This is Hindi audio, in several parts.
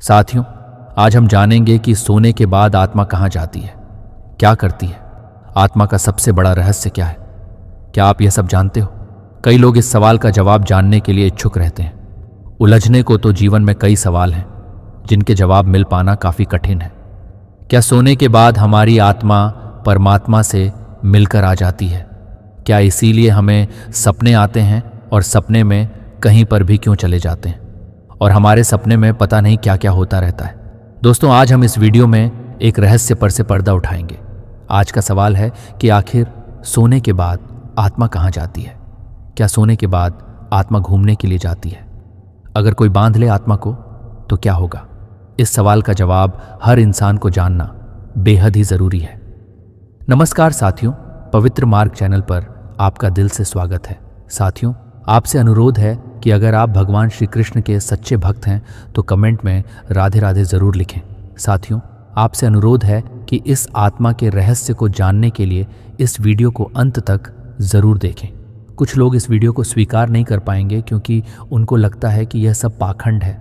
साथियों, आज हम जानेंगे कि सोने के बाद आत्मा कहाँ जाती है, क्या करती है, आत्मा का सबसे बड़ा रहस्य क्या है। क्या आप यह सब जानते हो? कई लोग इस सवाल का जवाब जानने के लिए इच्छुक रहते हैं। उलझने को तो जीवन में कई सवाल हैं जिनके जवाब मिल पाना काफी कठिन है। क्या सोने के बाद हमारी आत्मा परमात्मा से मिलकर आ जाती है? क्या इसीलिए हमें सपने आते हैं और सपने में कहीं पर भी क्यों चले जाते हैं और हमारे सपने में पता नहीं क्या क्या होता रहता है। दोस्तों, आज हम इस वीडियो में एक रहस्य पर से पर्दा उठाएंगे। आज का सवाल है कि आखिर सोने के बाद आत्मा कहाँ जाती है? क्या सोने के बाद आत्मा घूमने के लिए जाती है? अगर कोई बांध ले आत्मा को तो क्या होगा? इस सवाल का जवाब हर इंसान को जानना बेहद ही जरूरी है। नमस्कार साथियों, पवित्र मार्ग चैनल पर आपका दिल से स्वागत है। साथियों, आपसे अनुरोध है कि अगर आप भगवान श्री कृष्ण के सच्चे भक्त हैं तो कमेंट में राधे राधे जरूर लिखें। साथियों, आपसे अनुरोध है कि इस आत्मा के रहस्य को जानने के लिए इस वीडियो को अंत तक जरूर देखें। कुछ लोग इस वीडियो को स्वीकार नहीं कर पाएंगे क्योंकि उनको लगता है कि यह सब पाखंड है।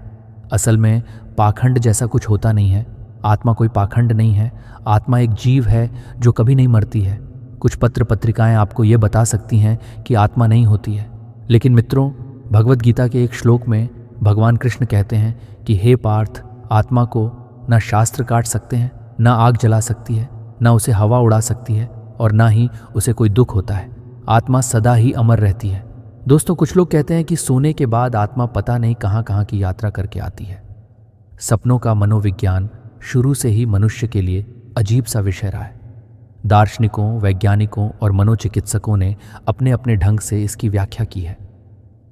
असल में पाखंड जैसा कुछ होता नहीं है। आत्मा कोई पाखंड नहीं है। आत्मा एक जीव है जो कभी नहीं मरती है। कुछ पत्र पत्रिकाएं आपको ये बता सकती हैं कि आत्मा नहीं होती है, लेकिन मित्रों, भगवत गीता के एक श्लोक में भगवान कृष्ण कहते हैं कि हे पार्थ, आत्मा को ना शास्त्र काट सकते हैं, ना आग जला सकती है, ना उसे हवा उड़ा सकती है और ना ही उसे कोई दुख होता है। आत्मा सदा ही अमर रहती है। दोस्तों, कुछ लोग कहते हैं कि सोने के बाद आत्मा पता नहीं कहाँ कहाँ की यात्रा करके आती है। सपनों का मनोविज्ञान शुरू से ही मनुष्य के लिए अजीब सा विषय रहा है। दार्शनिकों, वैज्ञानिकों और मनोचिकित्सकों ने अपने अपने ढंग से इसकी व्याख्या की है।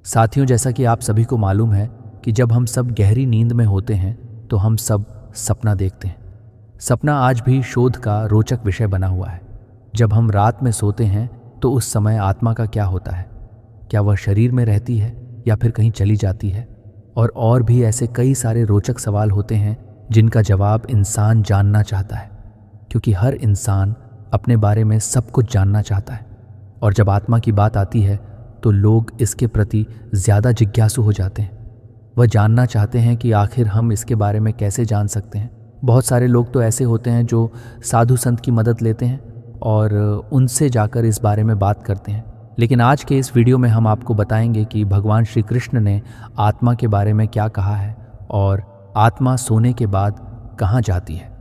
साथियों, जैसा कि आप सभी को मालूम है कि जब हम सब गहरी नींद में होते हैं तो हम सब सपना देखते हैं। सपना आज भी शोध का रोचक विषय बना हुआ है। जब हम रात में सोते हैं तो उस समय आत्मा का क्या होता है? क्या वह शरीर में रहती है या फिर कहीं चली जाती है? और भी ऐसे कई सारे रोचक सवाल होते हैं जिनका जवाब इंसान जानना चाहता है, क्योंकि हर इंसान अपने बारे में सब कुछ जानना चाहता है। और जब आत्मा की बात आती है तो लोग इसके प्रति ज़्यादा जिज्ञासु हो जाते हैं। वह जानना चाहते हैं कि आखिर हम इसके बारे में कैसे जान सकते हैं। बहुत सारे लोग तो ऐसे होते हैं जो साधु संत की मदद लेते हैं और उनसे जाकर इस बारे में बात करते हैं। लेकिन आज के इस वीडियो में हम आपको बताएंगे कि भगवान श्री कृष्ण ने आत्मा के बारे में क्या कहा है और आत्मा सोने के बाद कहाँ जाती है।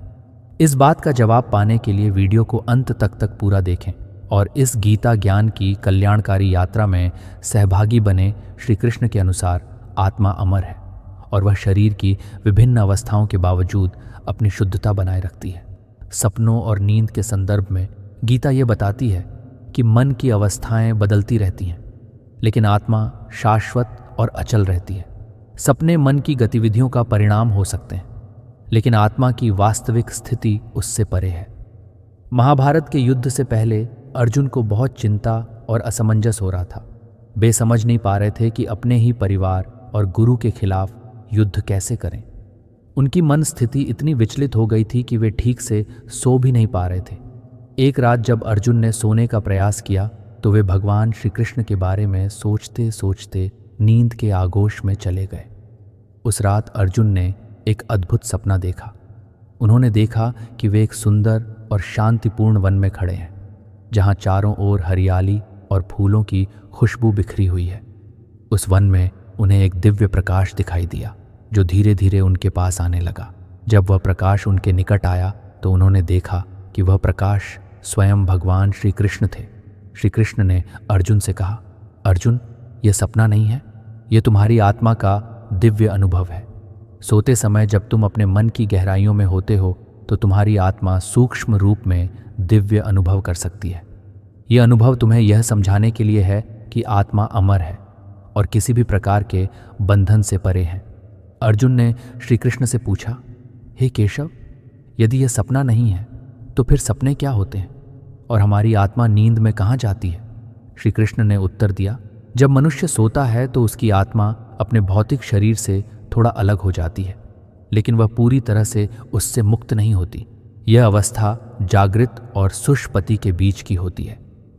इस बात का जवाब पाने के लिए वीडियो को अंत तक पूरा देखें और इस गीता ज्ञान की कल्याणकारी यात्रा में सहभागी बने। श्री कृष्ण के अनुसार आत्मा अमर है और वह शरीर की विभिन्न अवस्थाओं के बावजूद अपनी शुद्धता बनाए रखती है। सपनों और नींद के संदर्भ में गीता ये बताती है कि मन की अवस्थाएं बदलती रहती हैं, लेकिन आत्मा शाश्वत और अचल रहती है। सपने मन की गतिविधियों का परिणाम हो सकते हैं, लेकिन आत्मा की वास्तविक स्थिति उससे परे है। महाभारत के युद्ध से पहले अर्जुन को बहुत चिंता और असमंजस हो रहा था। वे समझ नहीं पा रहे थे कि अपने ही परिवार और गुरु के खिलाफ युद्ध कैसे करें। उनकी मन स्थिति इतनी विचलित हो गई थी कि वे ठीक से सो भी नहीं पा रहे थे। एक रात जब अर्जुन ने सोने का प्रयास किया तो वे भगवान श्री कृष्ण के बारे में सोचते सोचते नींद के आगोश में चले गए। उस रात अर्जुन ने एक अद्भुत सपना देखा। उन्होंने देखा कि वे एक सुंदर और शांतिपूर्ण वन में खड़े हैं, जहां चारों ओर हरियाली और फूलों की खुशबू बिखरी हुई है। उस वन में उन्हें एक दिव्य प्रकाश दिखाई दिया जो धीरे धीरे उनके पास आने लगा। जब वह प्रकाश उनके निकट आया तो उन्होंने देखा कि वह प्रकाश स्वयं भगवान श्री कृष्ण थे। श्री कृष्ण ने अर्जुन से कहा, अर्जुन, यह सपना नहीं है, यह तुम्हारी आत्मा का दिव्य अनुभव है। सोते समय जब तुम अपने मन की गहराइयों में होते हो तो तुम्हारी आत्मा सूक्ष्म रूप में दिव्य अनुभव कर सकती है। यह अनुभव तुम्हें यह समझाने के लिए है कि आत्मा अमर है और किसी भी प्रकार के बंधन से परे है। अर्जुन ने श्री कृष्ण से पूछा, हे केशव, यदि यह सपना नहीं है तो फिर सपने क्या होते हैं और हमारी आत्मा नींद में कहाँ जाती है? श्री कृष्ण ने उत्तर दिया, जब मनुष्य सोता है तो उसकी आत्मा अपने भौतिक शरीर से थोड़ा अलग हो जाती है, लेकिन वह पूरी तरह से उससे मुक्त नहीं होती। यह अवस्था जागृत और सुषुप्ति के बीच की होती है।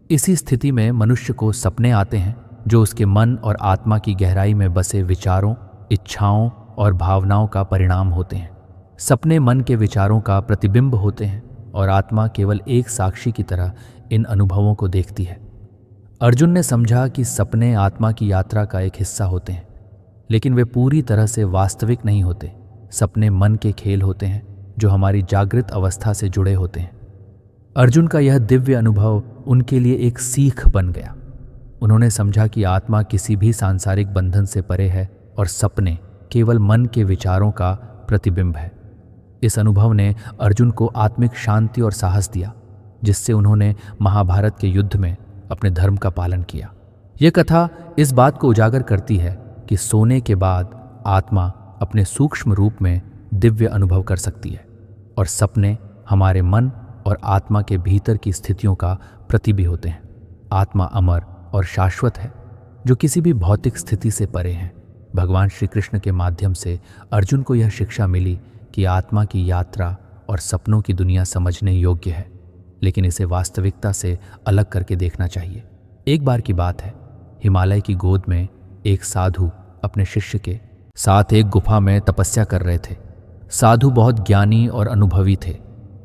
इसी स्थिति में मनुष्य को सपने आते हैं जो उसके मन और आत्मा की गहराई में बसे विचारों, इच्छाओं और भावनाओं का परिणाम होते हैं। सपने मन के विचारों का प्रतिबिंब होते हैं और आत्मा केवल एक साक्षी की तरह इन अनुभवों को देखती है। अर्जुन ने समझा कि सपने आत्मा की यात्रा का एक हिस्सा होते हैं, लेकिन वे पूरी तरह से वास्तविक नहीं होते। सपने मन के खेल होते हैं जो हमारी जागृत अवस्था से जुड़े होते हैं। अर्जुन का यह दिव्य अनुभव उनके लिए एक सीख बन गया। उन्होंने समझा कि आत्मा किसी भी सांसारिक बंधन से परे है और सपने केवल मन के विचारों का प्रतिबिंब है। इस अनुभव ने अर्जुन को आत्मिक शांति और साहस दिया, जिससे उन्होंने महाभारत के युद्ध में अपने धर्म का पालन किया। यह कथा इस बात को उजागर करती है कि सोने के बाद आत्मा अपने सूक्ष्म रूप में दिव्य अनुभव कर सकती है और सपने हमारे मन और आत्मा के भीतर की स्थितियों का प्रतिबिंब होते हैं। आत्मा अमर और शाश्वत है, जो किसी भी भौतिक स्थिति से परे है। भगवान श्री कृष्ण के माध्यम से अर्जुन को यह शिक्षा मिली कि आत्मा की यात्रा और सपनों की दुनिया समझने योग्य है, लेकिन इसे वास्तविकता से अलग करके देखना चाहिए। एक बार की बात है, हिमालय की गोद में एक साधु अपने शिष्य के साथ एक गुफा में तपस्या कर रहे थे। साधु बहुत ज्ञानी और अनुभवी थे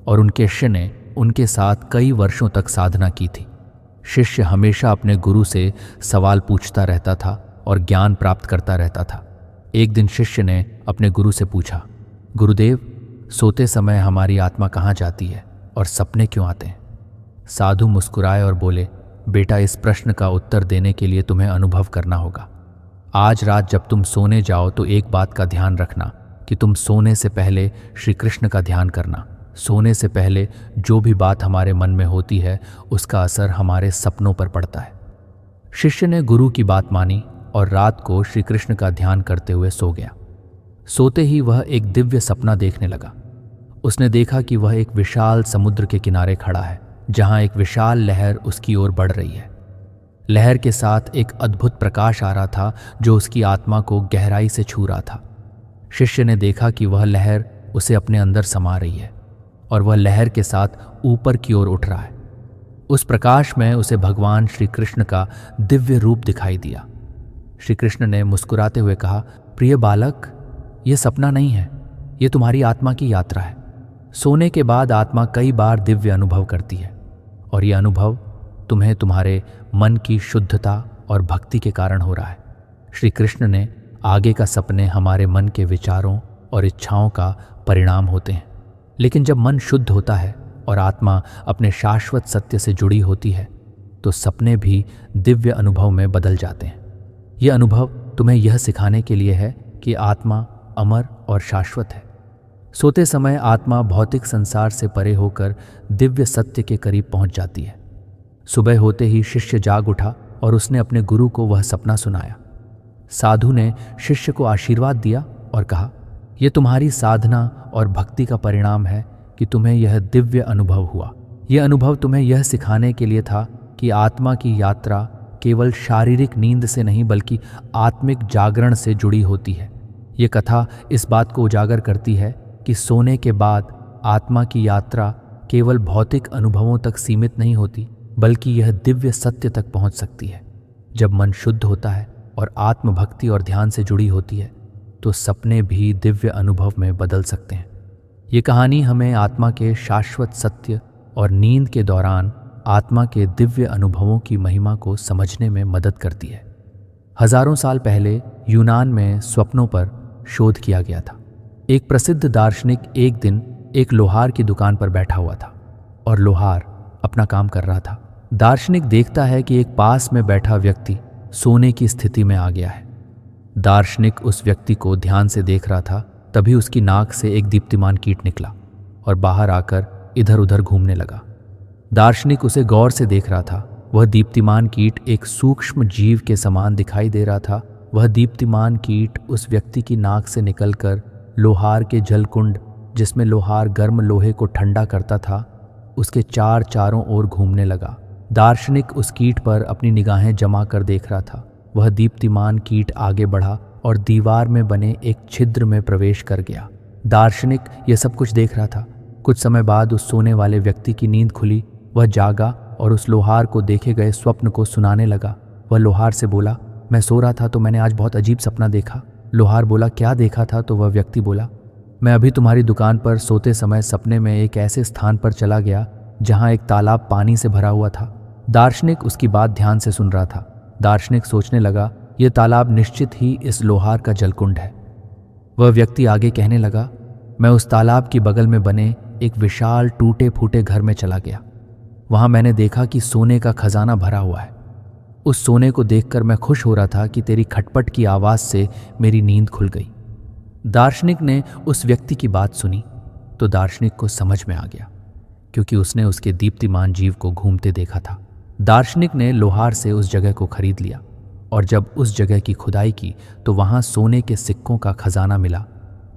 और उनके शिष्य ने उनके साथ कई वर्षों तक साधना की थी। शिष्य हमेशा अपने गुरु से सवाल पूछता रहता था और ज्ञान प्राप्त करता रहता था। एक दिन शिष्य ने अपने गुरु से पूछा, गुरुदेव, सोते समय हमारी आत्मा कहाँ जाती है और सपने क्यों आते हैं? साधु मुस्कुराए और बोले, बेटा, इस प्रश्न का उत्तर देने के लिए तुम्हें अनुभव करना होगा। आज रात जब तुम सोने जाओ तो एक बात का ध्यान रखना कि तुम सोने से पहले श्री कृष्ण का ध्यान करना। सोने से पहले जो भी बात हमारे मन में होती है उसका असर हमारे सपनों पर पड़ता है। शिष्य ने गुरु की बात मानी और रात को श्री कृष्ण का ध्यान करते हुए सो गया। सोते ही वह एक दिव्य सपना देखने लगा। उसने देखा कि वह एक विशाल समुद्र के किनारे खड़ा है, जहां एक विशाल लहर उसकी ओर बढ़ रही है। लहर के साथ एक अद्भुत प्रकाश आ रहा था जो उसकी आत्मा को गहराई से छू रहा था। शिष्य ने देखा कि वह लहर उसे अपने अंदर समा रही है और वह लहर के साथ ऊपर की ओर उठ रहा है। उस प्रकाश में उसे भगवान श्री कृष्ण का दिव्य रूप दिखाई दिया। श्री कृष्ण ने मुस्कुराते हुए कहा, प्रिय बालक, यह सपना नहीं है, यह तुम्हारी आत्मा की यात्रा है। सोने के बाद आत्मा कई बार दिव्य अनुभव करती है और यह अनुभव तुम्हें तुम्हारे मन की शुद्धता और भक्ति के कारण हो रहा है। श्री कृष्ण ने आगे का सपने हमारे मन के विचारों और इच्छाओं का परिणाम होते हैं, लेकिन जब मन शुद्ध होता है और आत्मा अपने शाश्वत सत्य से जुड़ी होती है तो सपने भी दिव्य अनुभव में बदल जाते हैं। यह अनुभव तुम्हें यह सिखाने के लिए है कि आत्मा अमर और शाश्वत है। सोते समय आत्मा भौतिक संसार से परे होकर दिव्य सत्य के करीब पहुंच जाती है। सुबह होते ही शिष्य जाग उठा और उसने अपने गुरु को वह सपना सुनाया। साधु ने शिष्य को आशीर्वाद दिया और कहा, यह तुम्हारी साधना और भक्ति का परिणाम है कि तुम्हें यह दिव्य अनुभव हुआ। यह अनुभव तुम्हें यह सिखाने के लिए था कि आत्मा की यात्रा केवल शारीरिक नींद से नहीं बल्कि आत्मिक जागरण से जुड़ी होती है। ये कथा इस बात को उजागर करती है कि सोने के बाद आत्मा की यात्रा केवल भौतिक अनुभवों तक सीमित नहीं होती, बल्कि यह दिव्य सत्य तक पहुंच सकती है। जब मन शुद्ध होता है और आत्मभक्ति और ध्यान से जुड़ी होती है तो सपने भी दिव्य अनुभव में बदल सकते हैं। ये कहानी हमें आत्मा के शाश्वत सत्य और नींद के दौरान आत्मा के दिव्य अनुभवों की महिमा को समझने में मदद करती है। हजारों साल पहले यूनान में स्वप्नों पर शोध किया गया था। एक प्रसिद्ध दार्शनिक एक दिन एक लोहार की दुकान पर बैठा हुआ था और लोहार अपना काम कर रहा था। दार्शनिक देखता है कि एक पास में बैठा व्यक्ति सोने की स्थिति में आ गया है। दार्शनिक उस व्यक्ति को ध्यान से देख रहा था, तभी उसकी नाक से एक दीप्तिमान कीट निकला और बाहर आकर इधर उधर घूमने लगा। दार्शनिक उसे गौर से देख रहा था। वह दीप्तिमान कीट एक सूक्ष्म जीव के समान दिखाई दे रहा था। वह दीप्तिमान कीट उस व्यक्ति की नाक से निकलकर लोहार के जलकुंड, जिसमें लोहार गर्म लोहे को ठंडा करता था, उसके चारों ओर घूमने लगा। दार्शनिक उस कीट पर अपनी निगाहें जमा कर देख रहा था। वह दीप्तिमान कीट आगे बढ़ा और दीवार में बने एक छिद्र में प्रवेश कर गया। दार्शनिक यह सब कुछ देख रहा था। कुछ समय बाद उस सोने वाले व्यक्ति की नींद खुली। वह जागा और उस लोहार को देखे गए स्वप्न को सुनाने लगा। वह लोहार से बोला, मैं सो रहा था तो मैंने आज बहुत अजीब सपना देखा। लोहार बोला, क्या देखा था? तो वह व्यक्ति बोला, मैं अभी तुम्हारी दुकान पर सोते समय सपने में एक ऐसे स्थान पर चला गया जहां एक तालाब पानी से भरा हुआ था। दार्शनिक उसकी बात ध्यान से सुन रहा था। दार्शनिक सोचने लगा, यह तालाब निश्चित ही इस लोहार का जलकुंड है। वह व्यक्ति आगे कहने लगा, मैं उस तालाब की बगल में बने एक विशाल टूटे फूटे घर में चला गया। वहां मैंने देखा कि सोने का खजाना भरा हुआ है। उस सोने को देखकर मैं खुश हो रहा था कि तेरी खटपट की आवाज से मेरी नींद खुल गई। दार्शनिक ने उस व्यक्ति की बात सुनी तो दार्शनिक को समझ में आ गया, क्योंकि उसने उसके दीप्तिमान जीव को घूमते देखा था। दार्शनिक ने लोहार से उस जगह को खरीद लिया और जब उस जगह की खुदाई की तो वहां सोने के सिक्कों का खजाना मिला।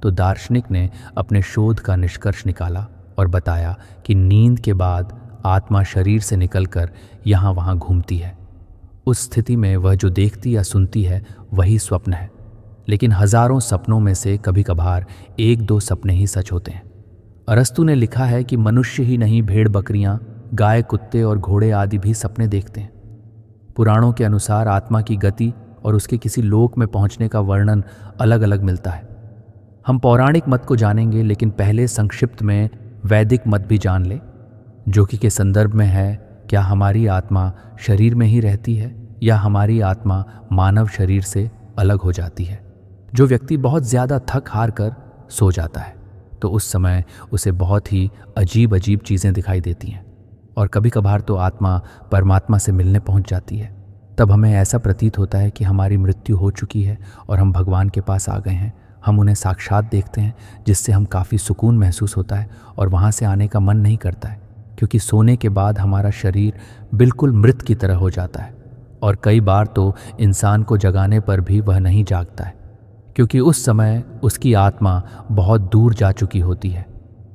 तो दार्शनिक ने अपने शोध का निष्कर्ष निकाला और बताया कि नींद के बाद आत्मा शरीर से निकलकर यहाँ वहाँ घूमती है। उस स्थिति में वह जो देखती या सुनती है वही स्वप्न है, लेकिन हजारों सपनों में से कभी कभार एक दो सपने ही सच होते हैं। अरस्तु ने लिखा है कि मनुष्य ही नहीं, भेड़ बकरियां, गाय, कुत्ते और घोड़े आदि भी सपने देखते हैं। पुराणों के अनुसार आत्मा की गति और उसके किसी लोक में पहुंचने का वर्णन अलग अलग मिलता है। हम पौराणिक मत को जानेंगे, लेकिन पहले संक्षिप्त में वैदिक मत भी जान लें, जो कि के संदर्भ में है, क्या हमारी आत्मा शरीर में ही रहती है या हमारी आत्मा मानव शरीर से अलग हो जाती है। जो व्यक्ति बहुत ज़्यादा थक हार कर सो जाता है तो उस समय उसे बहुत ही अजीब अजीब चीज़ें दिखाई देती हैं और कभी कभार तो आत्मा परमात्मा से मिलने पहुंच जाती है। तब हमें ऐसा प्रतीत होता है कि हमारी मृत्यु हो चुकी है और हम भगवान के पास आ गए हैं। हम उन्हें साक्षात देखते हैं, जिससे हम काफ़ी सुकून महसूस होता है और वहाँ से आने का मन नहीं करता है, क्योंकि सोने के बाद हमारा शरीर बिल्कुल मृत की तरह हो जाता है। और कई बार तो इंसान को जगाने पर भी वह नहीं जागता है, क्योंकि उस समय उसकी आत्मा बहुत दूर जा चुकी होती है,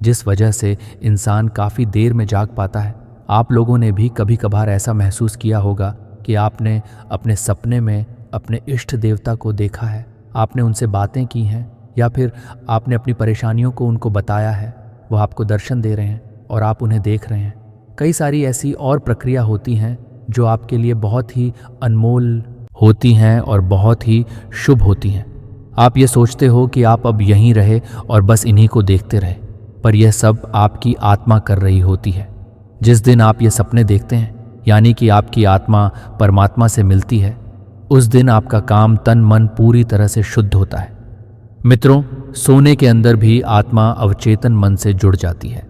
जिस वजह से इंसान काफ़ी देर में जाग पाता है। आप लोगों ने भी कभी कभार ऐसा महसूस किया होगा कि आपने अपने सपने में अपने इष्ट देवता को देखा है, आपने उनसे बातें की हैं या फिर आपने अपनी परेशानियों को उनको बताया है, वह आपको दर्शन दे रहे हैं और आप उन्हें देख रहे हैं। कई सारी ऐसी और प्रक्रिया होती हैं जो आपके लिए बहुत ही अनमोल होती हैं और बहुत ही शुभ होती हैं। आप ये सोचते हो कि आप अब यहीं रहे और बस इन्हीं को देखते रहे, पर यह सब आपकी आत्मा कर रही होती है। जिस दिन आप ये सपने देखते हैं, यानी कि आपकी आत्मा परमात्मा से मिलती है, उस दिन आपका काम तन मन पूरी तरह से शुद्ध होता है। मित्रों, सोने के अंदर भी आत्मा अवचेतन मन से जुड़ जाती है,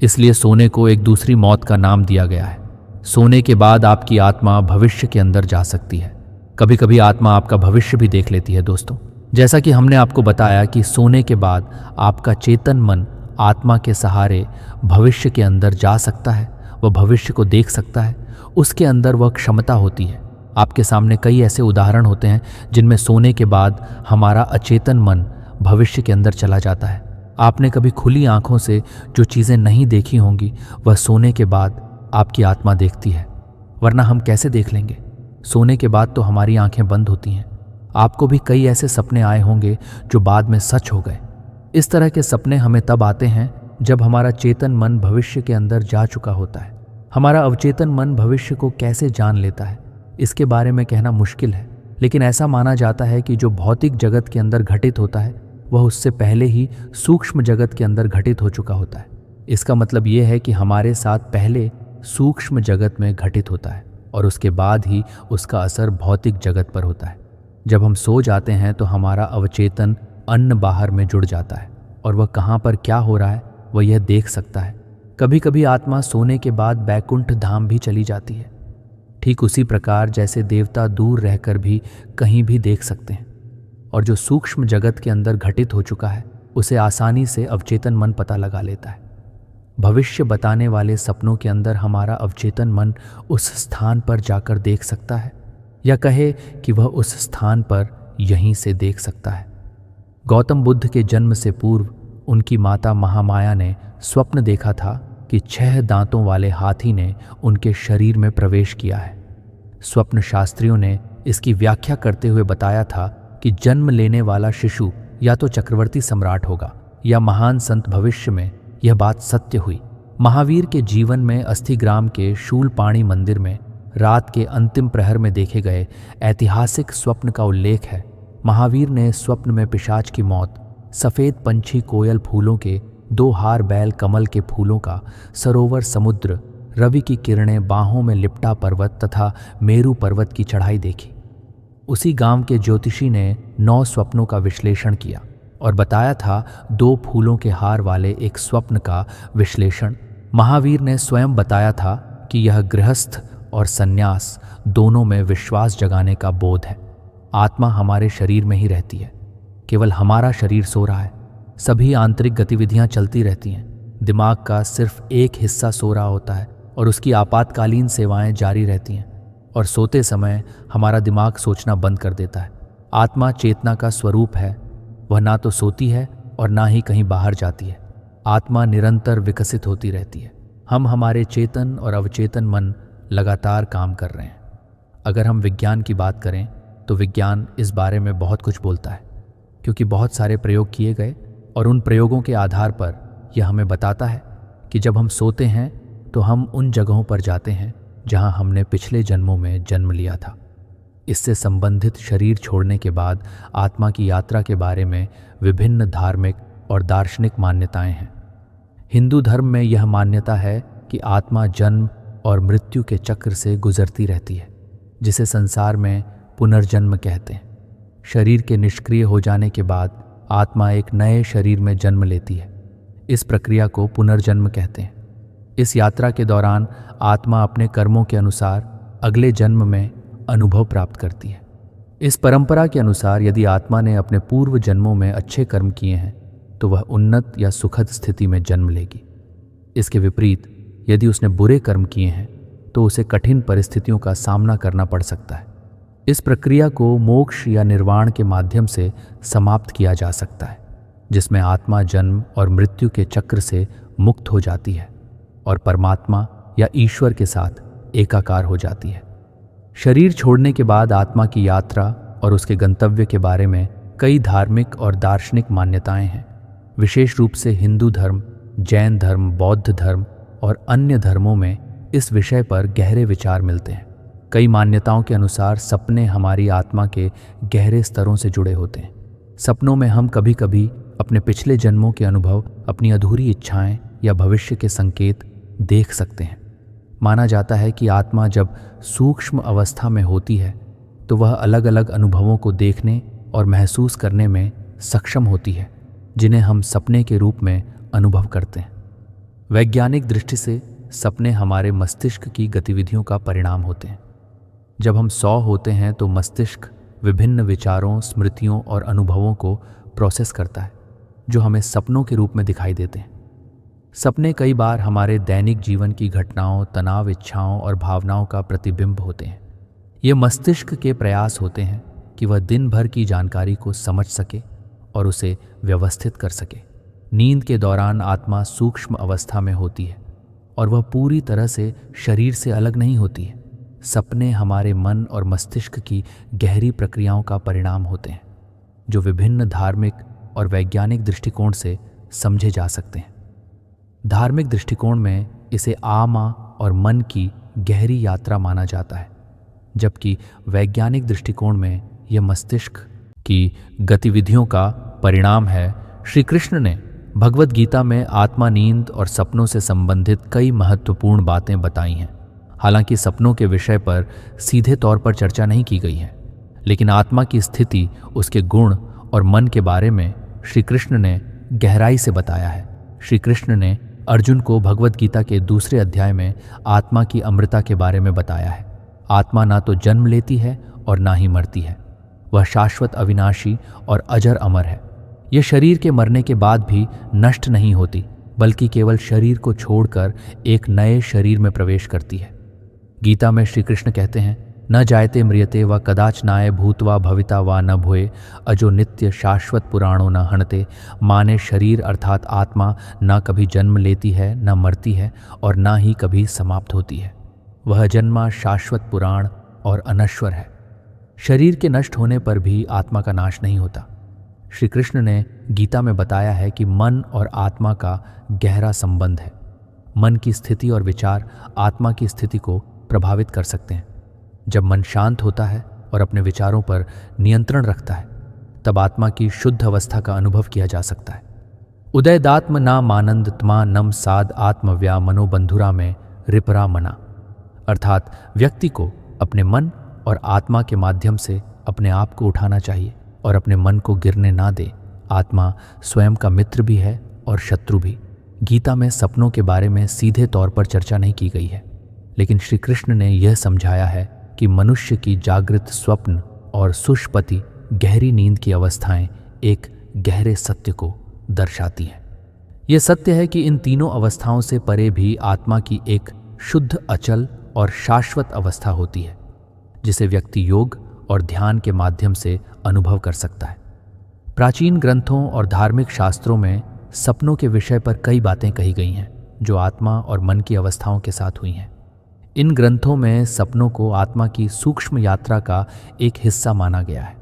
इसलिए सोने को एक दूसरी मौत का नाम दिया गया है। सोने के बाद आपकी आत्मा भविष्य के अंदर जा सकती है। कभी कभी आत्मा आपका भविष्य भी देख लेती है। दोस्तों, जैसा कि हमने आपको बताया कि सोने के बाद आपका चेतन मन आत्मा के सहारे भविष्य के अंदर जा सकता है, वह भविष्य को देख सकता है, उसके अंदर वह क्षमता होती है। आपके सामने कई ऐसे उदाहरण होते हैं जिनमें सोने के बाद हमारा अचेतन मन भविष्य के अंदर चला जाता है। आपने कभी खुली आंखों से जो चीज़ें नहीं देखी होंगी, वह सोने के बाद आपकी आत्मा देखती है, वरना हम कैसे देख लेंगे? सोने के बाद तो हमारी आंखें बंद होती हैं। आपको भी कई ऐसे सपने आए होंगे जो बाद में सच हो गए। इस तरह के सपने हमें तब आते हैं जब हमारा चेतन मन भविष्य के अंदर जा चुका होता है। हमारा अवचेतन मन भविष्य को कैसे जान लेता है, इसके बारे में कहना मुश्किल है, लेकिन ऐसा माना जाता है कि जो भौतिक जगत के अंदर घटित होता है वह उससे पहले ही सूक्ष्म जगत के अंदर घटित हो चुका होता है। इसका मतलब यह है कि हमारे साथ पहले सूक्ष्म जगत में घटित होता है और उसके बाद ही उसका असर भौतिक जगत पर होता है। जब हम सो जाते हैं तो हमारा अवचेतन अन्न बाहर में जुड़ जाता है और वह कहाँ पर क्या हो रहा है वह यह देख सकता है। कभी कभी आत्मा सोने के बाद बैकुंठ धाम भी चली जाती है, ठीक उसी प्रकार जैसे देवता दूर रहकर भी कहीं भी देख सकते हैं। और जो सूक्ष्म जगत के अंदर घटित हो चुका है उसे आसानी से अवचेतन मन पता लगा लेता है। भविष्य बताने वाले सपनों के अंदर हमारा अवचेतन मन उस स्थान पर जाकर देख सकता है, या कहे कि वह उस स्थान पर यहीं से देख सकता है। गौतम बुद्ध के जन्म से पूर्व उनकी माता महामाया ने स्वप्न देखा था कि 6 दांतों वाले हाथी ने उनके शरीर में प्रवेश किया है। स्वप्न शास्त्रियों ने इसकी व्याख्या करते हुए बताया था कि जन्म लेने वाला शिशु या तो चक्रवर्ती सम्राट होगा या महान संत। भविष्य में यह बात सत्य हुई। महावीर के जीवन में अस्थिग्राम के शूलपाणी मंदिर में रात के अंतिम प्रहर में देखे गए ऐतिहासिक स्वप्न का उल्लेख है। महावीर ने स्वप्न में पिशाच की मौत, सफ़ेद पंछी कोयल फूलों के, 2 हार बैल कमल के फूलों का, सरोवर समुद्र, रवि की किरणें, बाहों में लिपटा पर्वत तथा मेरू पर्वत की चढ़ाई देखी। उसी गांव के ज्योतिषी ने 9 स्वप्नों का विश्लेषण किया और बताया था 2 फूलों के हार वाले एक स्वप्न का विश्लेषण। महावीर ने स्वयं बताया था कि यह गृहस्थ और सन्यास दोनों में विश्वास जगाने का बोध है। आत्मा हमारे शरीर में ही रहती है, केवल हमारा शरीर सो रहा है। सभी आंतरिक गतिविधियां चलती रहती हैं। दिमाग का सिर्फ एक हिस्सा सो रहा होता है और उसकी आपातकालीन सेवाएं जारी रहती हैं, और सोते समय हमारा दिमाग सोचना बंद कर देता है। आत्मा चेतना का स्वरूप है, वह ना तो सोती है और ना ही कहीं बाहर जाती है। आत्मा निरंतर विकसित होती रहती है। हम हमारे चेतन और अवचेतन मन लगातार काम कर रहे हैं। अगर हम विज्ञान की बात करें तो विज्ञान इस बारे में बहुत कुछ बोलता है, क्योंकि बहुत सारे प्रयोग किए गए और उन प्रयोगों के आधार पर यह हमें बताता है कि जब हम सोते हैं तो हम उन जगहों पर जाते हैं जहां हमने पिछले जन्मों में जन्म लिया था। इससे संबंधित शरीर छोड़ने के बाद आत्मा की यात्रा के बारे में विभिन्न धार्मिक और दार्शनिक मान्यताएं हैं। हिंदू धर्म में यह मान्यता है कि आत्मा जन्म और मृत्यु के चक्र से गुजरती रहती है, जिसे संसार में पुनर्जन्म कहते हैं। शरीर के निष्क्रिय हो जाने के बाद आत्मा एक नए शरीर में जन्म लेती है। इस प्रक्रिया को पुनर्जन्म कहते हैं। इस यात्रा के दौरान आत्मा अपने कर्मों के अनुसार अगले जन्म में अनुभव प्राप्त करती है। इस परंपरा के अनुसार यदि आत्मा ने अपने पूर्व जन्मों में अच्छे कर्म किए हैं तो वह उन्नत या सुखद स्थिति में जन्म लेगी। इसके विपरीत यदि उसने बुरे कर्म किए हैं तो उसे कठिन परिस्थितियों का सामना करना पड़ सकता है। इस प्रक्रिया को मोक्ष या निर्वाण के माध्यम से समाप्त किया जा सकता है, जिसमें आत्मा जन्म और मृत्यु के चक्र से मुक्त हो जाती है और परमात्मा या ईश्वर के साथ एकाकार हो जाती है। शरीर छोड़ने के बाद आत्मा की यात्रा और उसके गंतव्य के बारे में कई धार्मिक और दार्शनिक मान्यताएं हैं। विशेष रूप से हिंदू धर्म, जैन धर्म, बौद्ध धर्म और अन्य धर्मों में इस विषय पर गहरे विचार मिलते हैं। कई मान्यताओं के अनुसार सपने हमारी आत्मा के गहरे स्तरों से जुड़े होते हैं। सपनों में हम कभी कभी अपने पिछले जन्मों के अनुभव, अपनी अधूरी इच्छाएं या भविष्य के संकेत देख सकते हैं। माना जाता है कि आत्मा जब सूक्ष्म अवस्था में होती है तो वह अलग अलग अनुभवों को देखने और महसूस करने में सक्षम होती है, जिन्हें हम सपने के रूप में अनुभव करते हैं। वैज्ञानिक दृष्टि से सपने हमारे मस्तिष्क की गतिविधियों का परिणाम होते हैं। जब हम सौ होते हैं तो मस्तिष्क विभिन्न विचारों, स्मृतियों और अनुभवों को प्रोसेस करता है, जो हमें सपनों के रूप में दिखाई देते हैं। सपने कई बार हमारे दैनिक जीवन की घटनाओं, तनाव, इच्छाओं और भावनाओं का प्रतिबिंब होते हैं। ये मस्तिष्क के प्रयास होते हैं कि वह दिन भर की जानकारी को समझ सके और उसे व्यवस्थित कर सके। नींद के दौरान आत्मा सूक्ष्म अवस्था में होती है और वह पूरी तरह से शरीर से अलग नहीं होती है। सपने हमारे मन और मस्तिष्क की गहरी प्रक्रियाओं का परिणाम होते हैं, जो विभिन्न धार्मिक और वैज्ञानिक दृष्टिकोण से समझे जा सकते हैं। धार्मिक दृष्टिकोण में इसे आत्मा और मन की गहरी यात्रा माना जाता है, जबकि वैज्ञानिक दृष्टिकोण में यह मस्तिष्क की गतिविधियों का परिणाम है। श्री कृष्ण ने भगवद गीता में आत्मा, नींद और सपनों से संबंधित कई महत्वपूर्ण बातें बताई हैं। हालांकि सपनों के विषय पर सीधे तौर पर चर्चा नहीं की गई है, लेकिन आत्मा की स्थिति, उसके गुण और मन के बारे में श्री कृष्ण ने गहराई से बताया है। श्री कृष्ण ने अर्जुन को भगवद गीता के 2 अध्याय में आत्मा की अमृता के बारे में बताया है। आत्मा ना तो जन्म लेती है और ना ही मरती है। वह शाश्वत, अविनाशी और अजर अमर है। यह शरीर के मरने के बाद भी नष्ट नहीं होती, बल्कि केवल शरीर को छोड़कर एक नए शरीर में प्रवेश करती है। गीता में श्री कृष्ण कहते हैं, न जायते म्रियते व कदाच नाय भूतवा भविता वा न भोए अजो नित्य शाश्वत पुराणो न हणते। माने शरीर अर्थात आत्मा न कभी जन्म लेती है, न मरती है और न ही कभी समाप्त होती है। वह जन्मा शाश्वत पुराण और अनश्वर है। शरीर के नष्ट होने पर भी आत्मा का नाश नहीं होता। श्री कृष्ण ने गीता में बताया है कि मन और आत्मा का गहरा संबंध है। मन की स्थिति और विचार आत्मा की स्थिति को प्रभावित कर सकते हैं। जब मन शांत होता है और अपने विचारों पर नियंत्रण रखता है तब आत्मा की शुद्ध अवस्था का अनुभव किया जा सकता है। उदयदात्म ना मानंद त्मा नम साद आत्मव्या मनोबंधुरा में रिपरा मना, अर्थात व्यक्ति को अपने मन और आत्मा के माध्यम से अपने आप को उठाना चाहिए और अपने मन को गिरने ना दे। आत्मा स्वयं का मित्र भी है और शत्रु भी। गीता में सपनों के बारे में सीधे तौर पर चर्चा नहीं की गई है, लेकिन श्री कृष्ण ने यह समझाया है कि मनुष्य की जागृत, स्वप्न और सुषुप्ति गहरी नींद की अवस्थाएं एक गहरे सत्य को दर्शाती हैं। यह सत्य है कि इन तीनों अवस्थाओं से परे भी आत्मा की एक शुद्ध, अचल और शाश्वत अवस्था होती है, जिसे व्यक्ति योग और ध्यान के माध्यम से अनुभव कर सकता है। प्राचीन ग्रंथों और धार्मिक शास्त्रों में सपनों के विषय पर कई बातें कही गई हैं जो आत्मा और मन की अवस्थाओं के साथ हुई हैं। इन ग्रंथों में सपनों को आत्मा की सूक्ष्म यात्रा का एक हिस्सा माना गया है।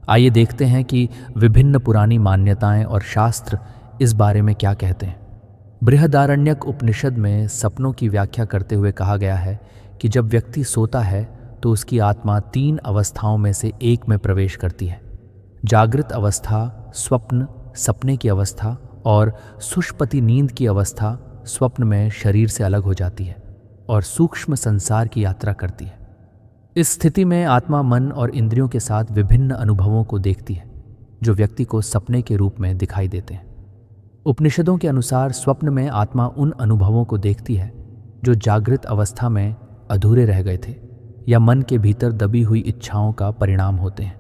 आइए देखते हैं कि विभिन्न पुरानी मान्यताएं और शास्त्र इस बारे में क्या कहते हैं। बृहदारण्यक उपनिषद में सपनों की व्याख्या करते हुए कहा गया है कि जब व्यक्ति सोता है तो उसकी आत्मा 3 अवस्थाओं में से एक में प्रवेश करती है। जागृत अवस्था, स्वप्न, सपने की अवस्था और सुषुप्ति नींद की अवस्था स्वप्न में शरीर से अलग हो जाती है और सूक्ष्म संसार की यात्रा करती है। इस स्थिति में आत्मा मन और इंद्रियों के साथ विभिन्न अनुभवों को देखती है जो व्यक्ति को सपने के रूप में दिखाई देते हैं। उपनिषदों के अनुसार स्वप्न में आत्मा उन अनुभवों को देखती है जो जागृत अवस्था में अधूरे रह गए थे या मन के भीतर दबी हुई इच्छाओं का परिणाम होते हैं।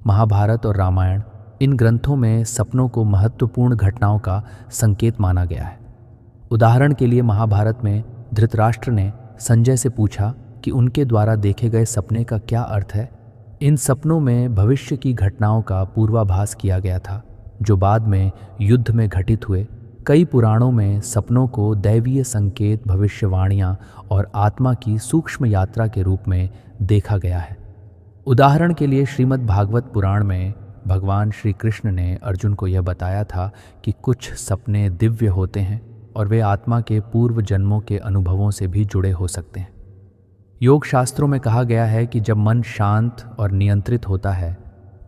महाभारत और रामायण इन ग्रंथों में सपनों को महत्वपूर्ण घटनाओं का संकेत माना गया है। उदाहरण के लिए महाभारत में धृतराष्ट्र ने संजय से पूछा कि उनके द्वारा देखे गए सपने का क्या अर्थ है। इन सपनों में भविष्य की घटनाओं का पूर्वाभास किया गया था जो बाद में युद्ध में घटित हुए। कई पुराणों में सपनों को दैवीय संकेत, भविष्यवाणियां और आत्मा की सूक्ष्म यात्रा के रूप में देखा गया है। उदाहरण के लिए श्रीमद् भागवत पुराण में भगवान श्री कृष्ण ने अर्जुन को यह बताया था कि कुछ सपने दिव्य होते हैं और वे आत्मा के पूर्व जन्मों के अनुभवों से भी जुड़े हो सकते हैं। योग शास्त्रों में कहा गया है कि जब मन शांत और नियंत्रित होता है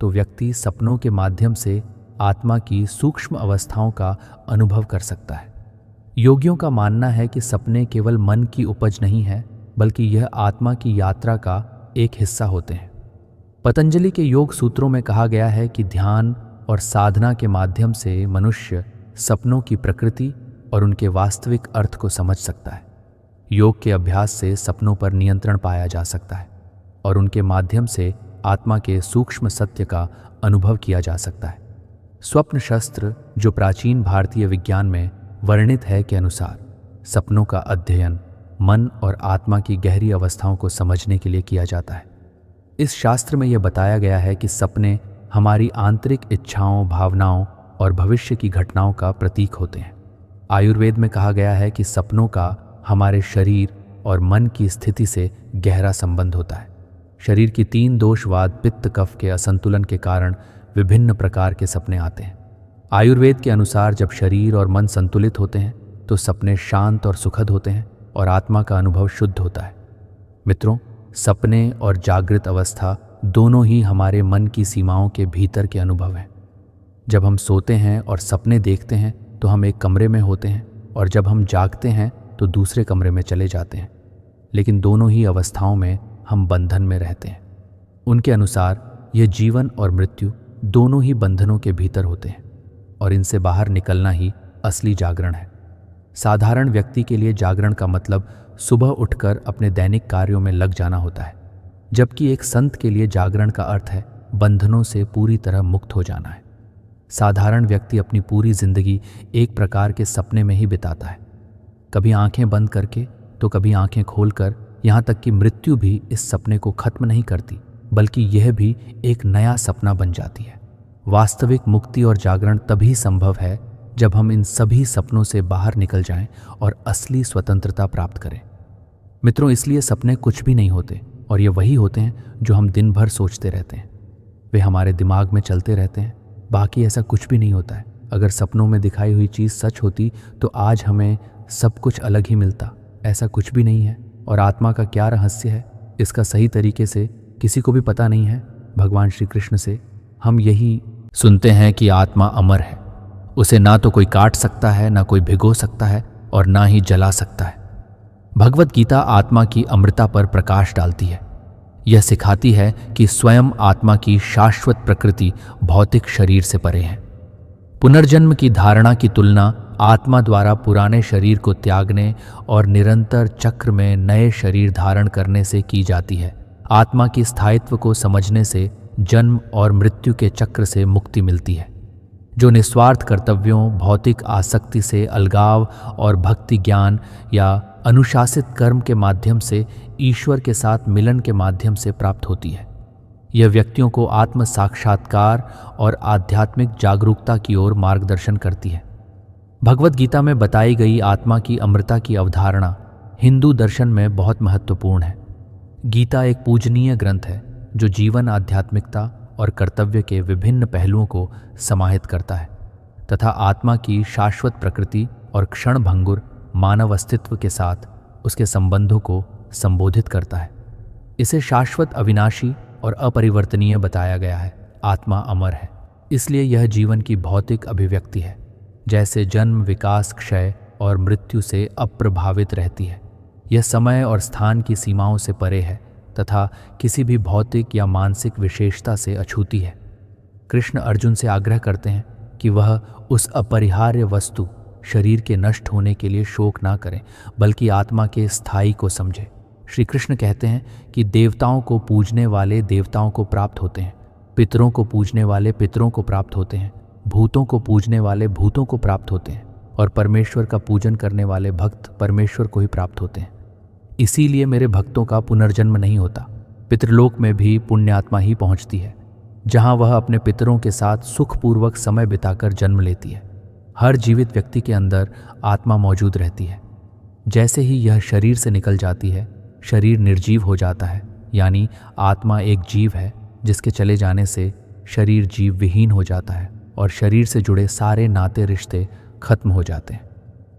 तो व्यक्ति सपनों के माध्यम से आत्मा की सूक्ष्म अवस्थाओं का अनुभव कर सकता है। योगियों का मानना है कि सपने केवल मन की उपज नहीं है, बल्कि यह आत्मा की यात्रा का एक हिस्सा होते हैं। पतंजलि के योग सूत्रों में कहा गया है कि ध्यान और साधना के माध्यम से मनुष्य सपनों की प्रकृति और उनके वास्तविक अर्थ को समझ सकता है। योग के अभ्यास से सपनों पर नियंत्रण पाया जा सकता है और उनके माध्यम से आत्मा के सूक्ष्म सत्य का अनुभव किया जा सकता है। स्वप्न शास्त्र, जो प्राचीन भारतीय विज्ञान में वर्णित है, के अनुसार सपनों का अध्ययन मन और आत्मा की गहरी अवस्थाओं को समझने के लिए किया जाता है। इस शास्त्र में यह बताया गया है कि सपने हमारी आंतरिक इच्छाओं, भावनाओं और भविष्य की घटनाओं का प्रतीक होते हैं। आयुर्वेद में कहा गया है कि सपनों का हमारे शरीर और मन की स्थिति से गहरा संबंध होता है। शरीर की 3 दोषवाद, पित्त, कफ के असंतुलन के कारण विभिन्न प्रकार के सपने आते हैं। आयुर्वेद के अनुसार जब शरीर और मन संतुलित होते हैं तो सपने शांत और सुखद होते हैं और आत्मा का अनुभव शुद्ध होता है। मित्रों, सपने और जागृत अवस्था दोनों ही हमारे मन की सीमाओं के भीतर के अनुभव हैं। जब हम सोते हैं और सपने देखते हैं तो हम एक कमरे में होते हैं और जब हम जागते हैं तो दूसरे कमरे में चले जाते हैं, लेकिन दोनों ही अवस्थाओं में हम बंधन में रहते हैं। उनके अनुसार यह जीवन और मृत्यु दोनों ही बंधनों के भीतर होते हैं और इनसे बाहर निकलना ही असली जागरण है। साधारण व्यक्ति के लिए जागरण का मतलब सुबह उठकर अपने दैनिक कार्यों में लग जाना होता है, जबकि एक संत के लिए जागरण का अर्थ है बंधनों से पूरी तरह मुक्त हो जाना है। साधारण व्यक्ति अपनी पूरी जिंदगी एक प्रकार के सपने में ही बिताता है, कभी आंखें बंद करके तो कभी आंखें खोलकर, यहाँ तक कि मृत्यु भी इस सपने को खत्म नहीं करती, बल्कि यह भी एक नया सपना बन जाती है। वास्तविक मुक्ति और जागरण तभी संभव है जब हम इन सभी सपनों से बाहर निकल जाएं और असली स्वतंत्रता प्राप्त करें। मित्रों, इसलिए सपने कुछ भी नहीं होते और ये वही होते हैं जो हम दिन भर सोचते रहते हैं। वे हमारे दिमाग में चलते रहते हैं, बाकी ऐसा कुछ भी नहीं होता है। अगर सपनों में दिखाई हुई चीज़ सच होती तो आज हमें सब कुछ अलग ही मिलता। ऐसा कुछ भी नहीं है। और आत्मा का क्या रहस्य है, इसका सही तरीके से किसी को भी पता नहीं है, भगवान श्री कृष्ण से हम यही सुनते हैं कि आत्मा अमर है, उसे ना तो कोई काट सकता है, ना कोई भिगो सकता है और ना ही जला सकता है। भगवत गीता आत्मा की अमृता पर प्रकाश डालती है। यह सिखाती है कि स्वयं आत्मा की शाश्वत प्रकृति भौतिक शरीर से परे है। पुनर्जन्म की धारणा की तुलना आत्मा द्वारा पुराने शरीर को त्यागने और निरंतर चक्र में नए शरीर धारण करने से की जाती है। आत्मा की स्थायित्व को समझने से जन्म और मृत्यु के चक्र से मुक्ति मिलती है। जो निस्वार्थ कर्तव्यों, भौतिक आसक्ति से अलगाव और भक्ति ज्ञान या अनुशासित कर्म के माध्यम से ईश्वर के साथ मिलन के माध्यम से प्राप्त होती है। यह व्यक्तियों को आत्म साक्षात्कार और आध्यात्मिक जागरूकता की ओर मार्गदर्शन करती है। भगवत गीता में बताई गई आत्मा की अमृता की अवधारणा हिंदू दर्शन में बहुत महत्वपूर्ण है। गीता एक पूजनीय ग्रंथ है जो जीवन, आध्यात्मिकता और कर्तव्य के विभिन्न पहलुओं को समाहित करता है तथा आत्मा की शाश्वत प्रकृति और क्षणभंगुर मानव अस्तित्व के साथ उसके संबंधों को संबोधित करता है। इसे शाश्वत, अविनाशी और अपरिवर्तनीय बताया गया है। आत्मा अमर है, इसलिए यह जीवन की भौतिक अभिव्यक्ति है। जैसे जन्म, विकास, क्षय और मृत्यु से अप्रभावित रहती है, यह समय और स्थान की सीमाओं से परे है तथा किसी भी भौतिक या मानसिक विशेषता से अछूती है। कृष्ण अर्जुन से आग्रह करते हैं कि वह उस अपरिहार्य वस्तु शरीर के नष्ट होने के लिए शोक ना करें, बल्कि आत्मा के स्थायी को समझे। श्री कृष्ण कहते हैं कि देवताओं को पूजने वाले देवताओं को प्राप्त होते हैं, पितरों को पूजने वाले पितरों को प्राप्त होते हैं, भूतों को पूजने वाले भूतों को प्राप्त होते हैं और परमेश्वर का पूजन करने वाले भक्त परमेश्वर को ही प्राप्त होते हैं। इसीलिए मेरे भक्तों का पुनर्जन्म नहीं होता। पितृलोक में भी पुण्यात्मा ही पहुंचती है, जहां वह अपने पितरों के साथ सुखपूर्वक समय बिताकर जन्म लेती है। हर जीवित व्यक्ति के अंदर आत्मा मौजूद रहती है। जैसे ही यह शरीर से निकल जाती है, शरीर निर्जीव हो जाता है, यानी आत्मा एक जीव है जिसके चले जाने से शरीर जीव विहीन हो जाता है और शरीर से जुड़े सारे नाते रिश्ते खत्म हो जाते हैं।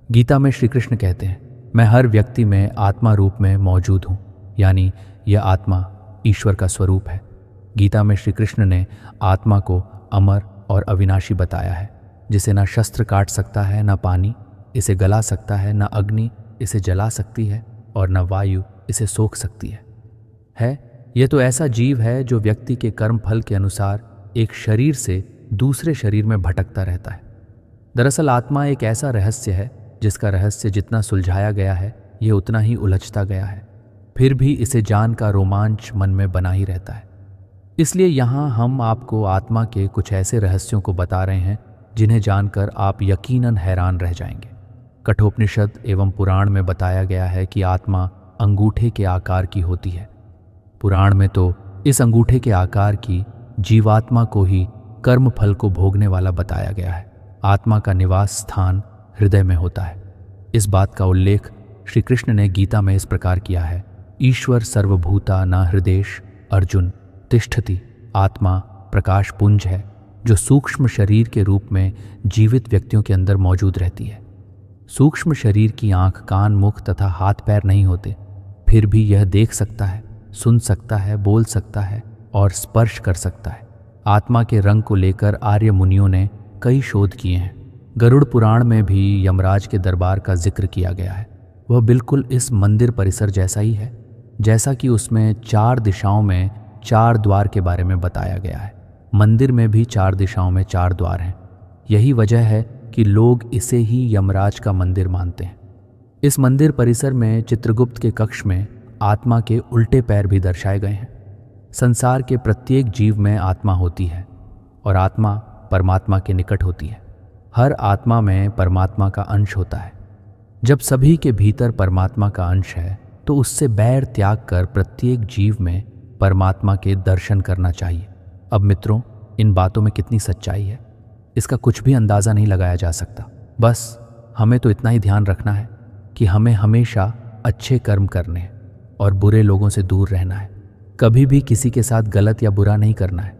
गीता में श्री कृष्ण कहते हैं, मैं हर व्यक्ति में आत्मा रूप में मौजूद हूँ, यानी यह आत्मा ईश्वर का स्वरूप है। गीता में श्री कृष्ण ने आत्मा को अमर और अविनाशी बताया है, जिसे ना शस्त्र काट सकता है, ना पानी इसे गला सकता है, ना अग्नि इसे जला सकती है और न वायु इसे सोख सकती है। यह तो ऐसा जीव है जो व्यक्ति के कर्म फल के अनुसार एक शरीर से दूसरे शरीर में भटकता रहता है। दरअसल आत्मा एक ऐसा रहस्य है जिसका रहस्य जितना सुलझाया गया है, यह उतना ही उलझता गया है। फिर भी इसे जान का रोमांच मन में बना ही रहता है। इसलिए यहाँ हम आपको आत्मा के कुछ ऐसे रहस्यों को बता रहे हैं जिन्हें जानकर आप यकीनन हैरान रह जाएंगे। कठोपनिषद एवं पुराण में बताया गया है कि आत्मा अंगूठे के आकार की होती है। पुराण में तो इस अंगूठे के आकार की जीवात्मा को ही कर्म फल को भोगने वाला बताया गया है। आत्मा का निवास स्थान हृदय में होता है। इस बात का उल्लेख श्री कृष्ण ने गीता में इस प्रकार किया है, ईश्वर सर्वभूता न हृदेश अर्जुन तिष्ठति। आत्मा प्रकाश पुंज है जो सूक्ष्म शरीर के रूप में जीवित व्यक्तियों के अंदर मौजूद रहती है। सूक्ष्म शरीर की आंख, कान, मुख तथा हाथ पैर नहीं होते, फिर भी यह देख सकता है, सुन सकता है, बोल सकता है और स्पर्श कर सकता है। आत्मा के रंग को लेकर आर्य मुनियों ने कई शोध किए हैं। गरुड़ पुराण में भी यमराज के दरबार का जिक्र किया गया है। वह बिल्कुल इस मंदिर परिसर जैसा ही है, जैसा कि उसमें 4 दिशाओं में 4 द्वार के बारे में बताया गया है। मंदिर में भी 4 दिशाओं में 4 द्वार हैं। यही वजह है कि लोग इसे ही यमराज का मंदिर मानते हैं। इस मंदिर परिसर में चित्रगुप्त के कक्ष में आत्मा के उल्टे पैर भी दर्शाए गए हैं। संसार के प्रत्येक जीव में आत्मा होती है और आत्मा परमात्मा के निकट होती है। हर आत्मा में परमात्मा का अंश होता है। जब सभी के भीतर परमात्मा का अंश है तो उससे बैर त्याग कर प्रत्येक जीव में परमात्मा के दर्शन करना चाहिए। अब मित्रों, इन बातों में कितनी सच्चाई है, इसका कुछ भी अंदाज़ा नहीं लगाया जा सकता। बस हमें तो इतना ही ध्यान रखना है कि हमें हमेशा अच्छे कर्म करने हैं और बुरे लोगों से दूर रहना है। कभी भी किसी के साथ गलत या बुरा नहीं करना है,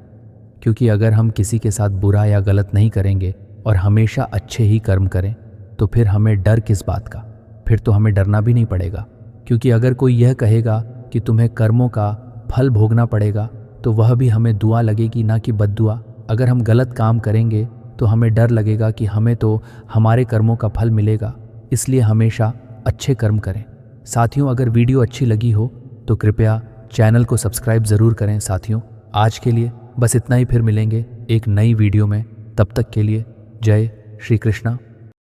क्योंकि अगर हम किसी के साथ बुरा या गलत नहीं करेंगे और हमेशा अच्छे ही कर्म करें तो फिर हमें डर किस बात का। फिर तो हमें डरना भी नहीं पड़ेगा, क्योंकि अगर कोई यह कहेगा कि तुम्हें कर्मों का फल भोगना पड़ेगा तो वह भी हमें दुआ लगेगी, ना कि बद्दुआ। अगर हम गलत काम करेंगे तो हमें डर लगेगा कि हमें तो हमारे कर्मों का फल मिलेगा, इसलिए हमेशा अच्छे कर्म करें। साथियों, अगर वीडियो अच्छी लगी हो तो कृपया चैनल को सब्सक्राइब ज़रूर करें। साथियों, आज के लिए बस इतना ही, फिर मिलेंगे एक नई वीडियो में। तब तक के लिए जय श्री कृष्णा।